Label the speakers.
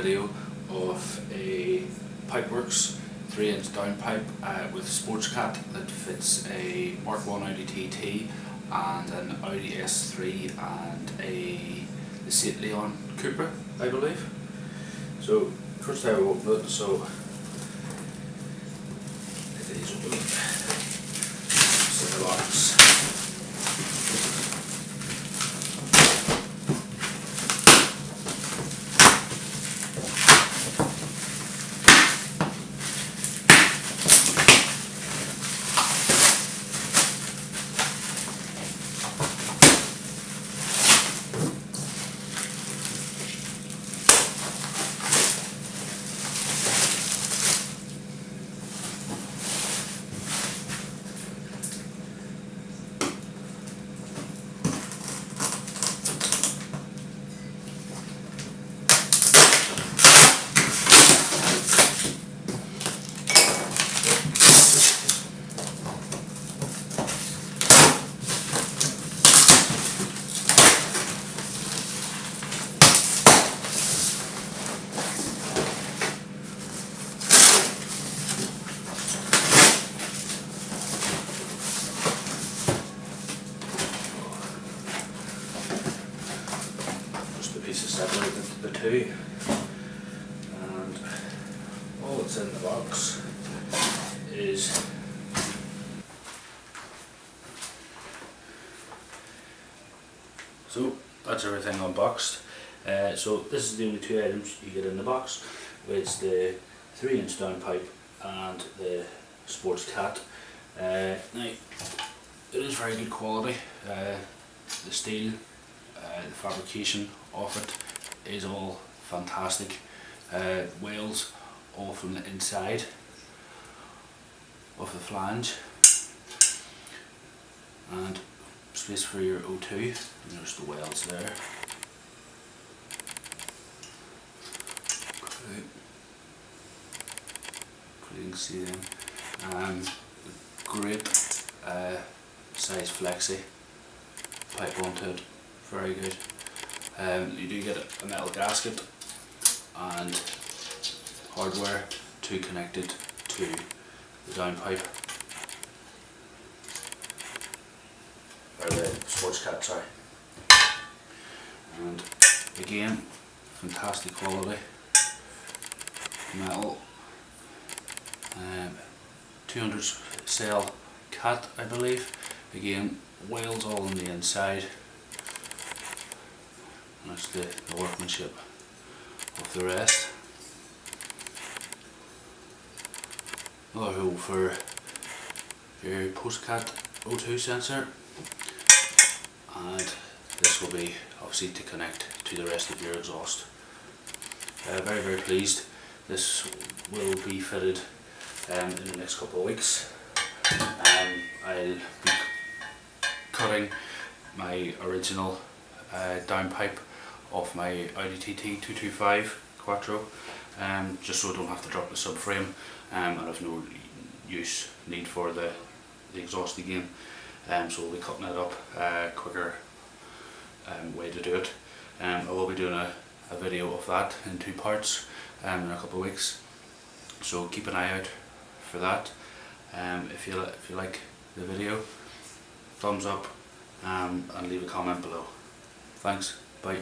Speaker 1: video of a Pipewerx 3-inch downpipe with sports cat that fits a Mark 1 Audi TT and an Audi S3 and the St. Leon Cupra, I believe. So first I will open it, so it is open. So the box. Pieces separated into the two, and all that's in the box is so that's everything unboxed. So this is the only two items you get in the box. It's the 3-inch downpipe and the sports cat. Now it is very good quality. The steel, the fabrication of it is all fantastic. Wheels all from the inside of the flange, and space for your O2, and there's the wheels there. You can see them. Great size flexi pipe onto it, very good. You do get a metal gasket and hardware to connect it to the downpipe, or the sports cat, sorry. And again, fantastic quality metal. 200 cell cat, I believe. Again, wheels all on the inside. That's the workmanship of the rest. Another hole for your postcat O2 sensor, and this will be obviously to connect to the rest of your exhaust. Very pleased. This will be fitted in the next couple of weeks. I'll be cutting my original downpipe off my Audi TT 225 quattro, just so I don't have to drop the subframe, and I've no need for the exhaust again. So we'll be cutting it up, quicker way to do it. I will be doing a video of that in 2 parts in a couple of weeks, so keep an eye out for that. If you like the video, thumbs up, and leave a comment below. Thanks, bye.